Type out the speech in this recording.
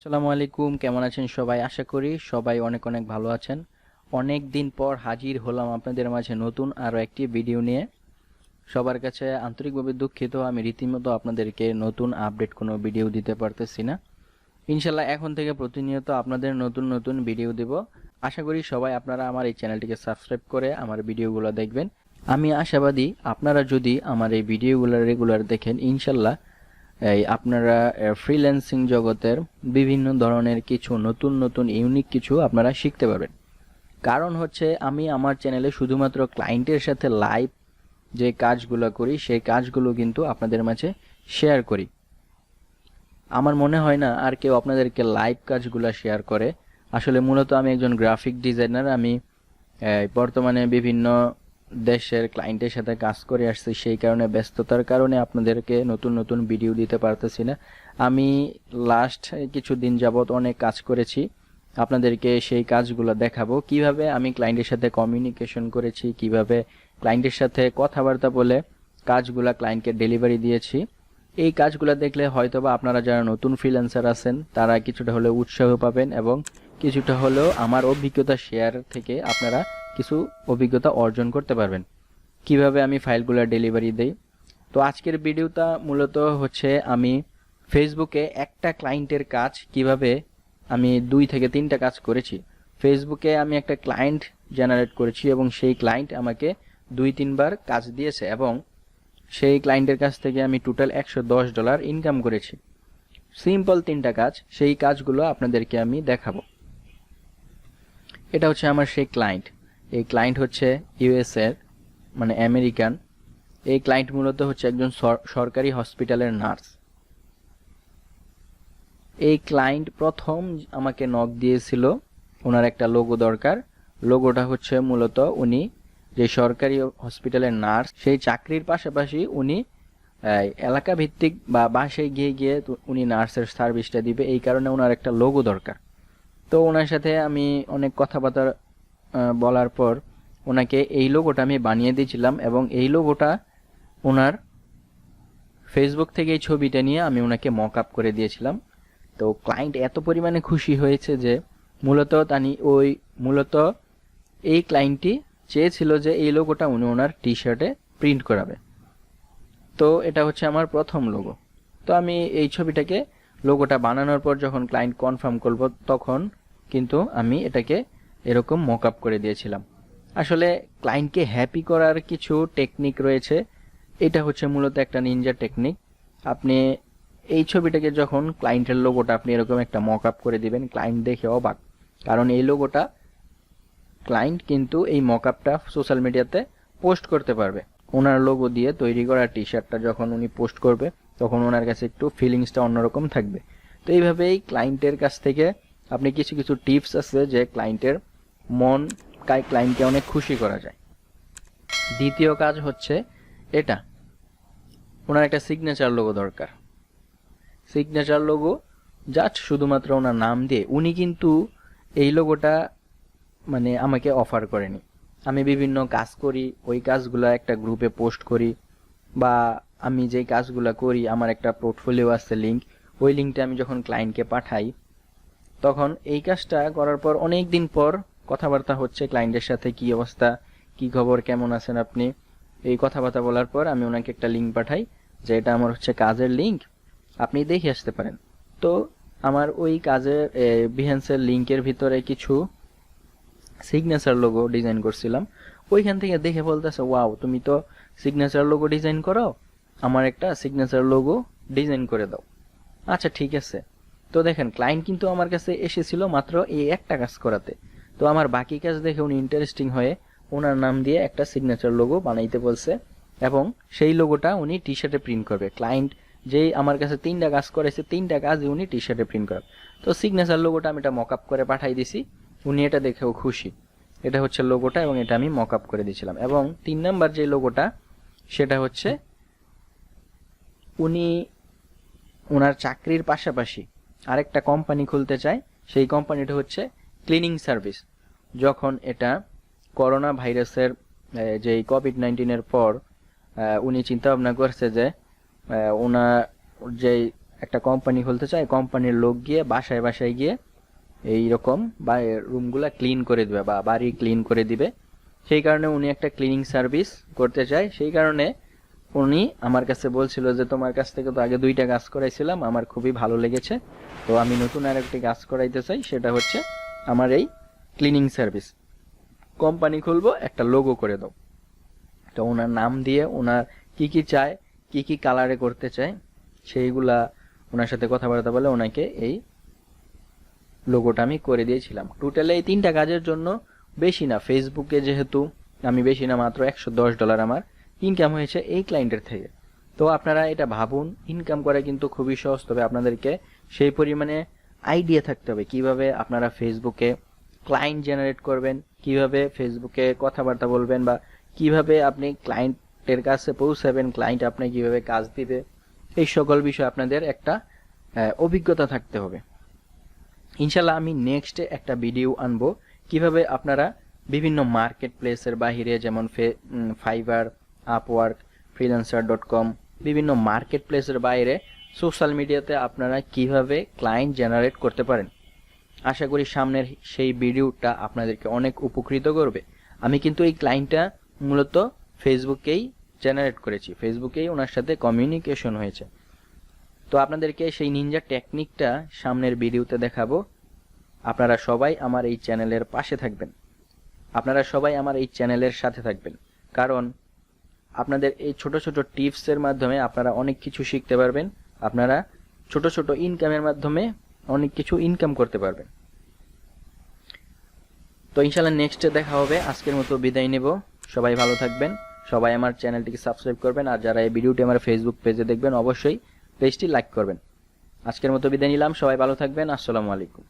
আসসালামু আলাইকুম, কেমন আছেন সবাই? আশা করি সবাই অনেক অনেক ভালো আছেন। অনেক দিন পর হাজির হলাম আপনাদের মাঝে নতুন আরো একটি ভিডিও নিয়ে। সবার কাছে আন্তরিকভাবে দুঃখিত, আমি রীতিমতো আপনাদেরকে নতুন আপডেট কোনো ভিডিও দিতে পারতেছি না। ইনশাল্লাহ এখন থেকে প্রতিনিয়ত আপনাদের নতুন নতুন ভিডিও দেব। আশা করি সবাই আপনারা আমার এই চ্যানেলটিকে সাবস্ক্রাইব করে আমার ভিডিওগুলো দেখবেন। আমি আশাবাদী আপনারা যদি আমার এই ভিডিওগুলো রেগুলার দেখেন, ইনশাল্লাহ এই আপনারা ফ্রিল্যান্সিং জগতের বিভিন্ন ধরনের কিছু নতুন নতুন ইউনিক কিছু আপনারা শিখতে পারবেন। কারণ হচ্ছে আমি আমার চ্যানেলে শুধুমাত্র ক্লায়েন্টের সাথে লাইভ যে কাজগুলো করি সেই কাজগুলো কিন্তু আপনাদের মাঝে শেয়ার করি। আমার মনে হয় না আর কেউ আপনাদেরকে লাইভ কাজগুলো শেয়ার করে। আসলে মূলত আমি একজন গ্রাফিক ডিজাইনার। আমি বর্তমানে বিভিন্ন দেশের ক্লায়েন্টের সাথে কাজ করে আসছি, সেই কারণে ব্যস্ততার কারণে আপনাদেরকে নতুন নতুন ভিডিও দিতে পারতেছি না। আমি লাস্ট কিছুদিন যাবত অনেক কাজ করেছি, আপনাদেরকে সেই কাজগুলো দেখাবো। কিভাবে আমি ক্লায়েন্টের সাথে কমিউনিকেশন করেছি, কিভাবে ক্লায়েন্টের সাথে কথাবার্তা বলে কাজগুলা ক্লায়েন্টকে ডেলিভারি দিয়েছি। এই কাজগুলো দেখলে হয়তোবা আপনারা যারা নতুন ফ্রিল্যান্সার আছেন তারা কিছুটা হলেও উৎসাহ পাবেন এবং কিছুটা হলেও আমার অভিজ্ঞতা শেয়ার থেকে আপনারা কিছু অভিজ্ঞতা অর্জন করতে পারবেন কিভাবে আমি ফাইলগুলো ডেলিভারি দেই। তো আজকের ভিডিওটা মূলত হচ্ছে আমি ফেসবুকে একটা ক্লায়েন্টের কাজ কিভাবে আমি 2 থেকে 3টা কাজ করেছি। ফেসবুকে আমি একটা ক্লায়েন্ট জেনারেট করেছি এবং সেই ক্লায়েন্ট আমাকে 2-3 বার কাজ দিয়েছে এবং সেই ক্লায়েন্টের কাছ থেকে আমি টোটাল $110 ইনকাম করেছি। সিম্পল 3টা কাজ, সেই কাজগুলো আপনাদেরকে আমি দেখাবো। এটা হচ্ছে আমার সেই ক্লায়েন্ট। এই ক্লায়েন্ট হচ্ছে ইউএস এর, মানে আমেরিকান। এই ক্লায়েন্ট মূলত হচ্ছে একজন সরকারি হসপিটালের নার্স। এই ক্লায়েন্ট প্রথম আমাকে নক দিয়েছিল, ওনার একটা লোগো দরকার। লোগোটা হচ্ছে মূলত উনি যে সরকারি হসপিটালের নার্স, সেই চাকরির পাশাপাশি উনি এলাকা ভিত্তিক বা বাসায় গিয়ে গিয়ে উনি নার্সের সার্ভিসটা দিবে, এই কারণে ওনার একটা লোগো দরকার। তো ওনার সাথে আমি অনেক কথাবার্তা বলার পর ওনাকে এই লোগোটা আমি বানিয়ে দিয়েছিলাম এবং এই লোগোটা ওনার ফেসবুক থেকে এই ছবিটা নিয়ে আমি ওনাকে মক আপ করে দিয়েছিলাম। তো ক্লায়েন্ট এত পরিমাণে খুশি হয়েছে যে মূলত এই ক্লায়েন্টটি চেয়েছিল যে এই লোগোটা উনি ওনার টি শার্টে প্রিন্ট করাবে। তো এটা হচ্ছে আমার প্রথম লোগো। তো আমি এই ছবিটাকে লোগোটা বানানোর পর যখন ক্লায়েন্ট কনফার্ম করব তখন কিন্তু আমি এটাকে এরকম মক আপ করে দিয়েছিলাম। আসলে ক্লায়েন্টকে হ্যাপি করার কিছু টেকনিক রয়েছে। এটা হচ্ছে মূলত একটা নিনজা টেকনিক। আপনি এই ছবিটাকে যখন ক্লায়েন্টের লোগোটা আপনি এরকম একটা মক আপ করে দিবেন, ক্লায়েন্ট দেখে অবাক। কারণ এই লোগোটা ক্লায়েন্ট কিন্তু এই মক আপটা সোশ্যাল মিডিয়াতে পোস্ট করতে পারবে। ওনার লোগো দিয়ে তৈরি করা টি শার্টটা যখন উনি পোস্ট করবে তখন ওনার কাছে একটু ফিলিংসটা অন্যরকম থাকবে। তো এইভাবেই ক্লায়েন্টের কাছ থেকে আপনি কিছু কিছু টিপস আছে যে ক্লায়েন্টের ক্লায়েন্টকে অনেক খুশি করা যায়। দ্বিতীয় কাজ হচ্ছে এটা, ওনার একটা সিগনেচার লোগো দরকার। সিগনেচার লোগো জাস্ট শুধুমাত্র ওনার নাম দিয়ে, উনি কিন্তু এই লোগোটা মানে আমাকে অফার করেনি। আমি বিভিন্ন কাজ করি, ওই কাজগুলো একটা গ্রুপে পোস্ট করি, বা আমি যেই কাজগুলো করি আমার একটা পোর্টফোলিও আছে লিঙ্ক, ওই লিঙ্কটা আমি যখন ক্লায়েন্টকে পাঠাই তখন এই কাজটা করার পর অনেক দিন পর কথাবার্তা হচ্ছে ক্লায়েন্টের সাথে, কি অবস্থা, কি খবর, কেমন আছেন আপনি, এই কথাবার্তা বলার পর আমি ওনাকে একটা লিঙ্ক পাঠাই যে এটা আমার হচ্ছে কাজের লিঙ্ক, আপনি দেখে আসতে পারেন। তো আমার ওই কাজের বিহেন্সের লিঙ্কের ভিতরে কিছু সিগনেচার লোগো ডিজাইন করছিলাম। ওইখান থেকে দেখে বলতেছে, ওয়াও তুমি তো সিগনেচার লোগো ডিজাইন করো, আমার একটা সিগনেচার লোগো ডিজাইন করে দাও। আচ্ছা ঠিক আছে। তো দেখেন ক্লায়েন্ট কিন্তু আমার কাছে এসেছিল মাত্র এই একটা কাজ করাতে। তো আমার বাকি কাজ দেখে উনি ইন্টারেস্টিং হয়ে ওনার নাম দিয়ে একটা সিগনেচার লোগো বানাইতে বলছে এবং সেই লোগোটা উনি টি শার্টে প্রিন্ট করবে। ক্লায়েন্ট যেই আমার কাছে 3টা কাজ করেছে 3টা কাজই উনি টি শার্টে প্রিন্ট করবে। তো সিগনেচার লোগোটা আমি এটা মক আপ করে পাঠাই দিছি, উনি এটা দেখেও খুশি। এটা হচ্ছে লোগোটা এবং এটা আমি মক আপ করে দিয়েছিলাম। এবং 3 নাম্বার যে লোগোটা সেটা হচ্ছে উনি ওনার চাকরির পাশাপাশি আরেকটা কোম্পানি খুলতে চায়। সেই কোম্পানিটা হচ্ছে ক্লিনিং সার্ভিস। যখন এটা করোনা ভাইরাসের যে কোভিড-19 এর পর উনি চিন্তা ভাবনা করছে যে ওনার যে একটা কোম্পানি খুলতে চায়, কোম্পানির লোক গিয়ে বাসায় বাসায় গিয়ে এইরকম বা রুমগুলা ক্লিন করে দিবে বা বাড়ি ক্লিন করে দিবে। সেই কারণে উনি একটা ক্লিনিং সার্ভিস করতে চায়। সেই কারণে উনি আমার কাছে বলছিল যে তোমার কাছ থেকে তো আগে 2টা কাজ করাইছিলাম, আমার খুবই ভালো লেগেছে, তো আমি নতুন আর একটি কাজ করাইতে চাই, সেটা হচ্ছে আমার এই ক্লিনিং সার্ভিস। কোম্পানি খুলবো, একটা লোগো করে দাও। তো ওনার নাম দিয়ে ওনার কি কি চায়, কি কি কালারে করতে চায়, সেইগুলা ওনার সাথে কথাবার্তা বলে ওনাকে এই লোগোটা আমি করে দিয়েছিলাম। টোটালে এই 3টা কাজের জন্য বেশি না, ফেসবুকে যেহেতু আমি বেশি না, মাত্র $110 আমার ইনকাম হয়েছে এই ক্লায়েন্টের থেকে। তো আপনারা এটা ভাবুন, ইনকাম করা কিন্তু খুবই সহজ, তবে আপনাদেরকে সেই পরিমাণে আইডিয়া থাকতে হবে কিভাবে আপনারা ফেসবুকে ক্লায়েন্ট জেনারেট করবেন, কিভাবে ফেসবুকে কথাবার্তা বলবেন, বা কিভাবে আপনি ক্লায়েন্টের কাছে পৌঁছাবেন, ক্লায়েন্ট আপনাকে কিভাবে কাজ দিবে, এই সকল বিষয়ে আপনাদের একটা অভিজ্ঞতা থাকতে হবে। ইনশাল্লাহ আমি নেক্সটে একটা ভিডিও আনবো কিভাবে আপনারা বিভিন্ন মার্কেট প্লেসের বাহিরে, যেমন ফাইবার, আপওয়ার্ক, freelancer.com, বিভিন্ন মার্কেট প্লেসের বাইরে সোশ্যাল মিডিয়াতে আপনারা কিভাবে ক্লায়েন্ট জেনারেট করতে পারেন। আশা করি সামনের সেই ভিডিওটা আপনাদেরকে অনেক উপকৃত করবে। আমি কিন্তু এই ক্লায়েন্টটা মূলত ফেসবুকেই জেনারেট করেছি, ফেসবুকেই ওনার সাথে কমিউনিকেশন হয়েছে। তো আপনাদেরকে সেই নিনজা টেকনিকটা সামনের ভিডিওতে দেখাবো। আপনারা সবাই আমার এই চ্যানেলের পাশে থাকবেন, আপনারা সবাই আমার এই চ্যানেলের সাথে থাকবেন, কারণ আপনাদের এই ছোট ছোট টিপসের মাধ্যমে আপনারা অনেক কিছু শিখতে পারবেন, আপনারা ছোট ছোট ইনকামের মাধ্যমে অনেক কিছু ইনকাম করতে পারবেন। তো ইনশাআল্লাহ নেক্সটে দেখা হবে। আজকের মতো বিদায় নেব। সবাই ভালো থাকবেন, সবাই আমার চ্যানেলটিকে সাবস্ক্রাইব করবেন, আর যারা এই ভিডিওটি আমার ফেসবুক পেজে দেখবেন অবশ্যই পেজটি লাইক করবেন। আজকের মতো বিদায় নিলাম, সবাই ভালো থাকবেন। আসসালামু আলাইকুম।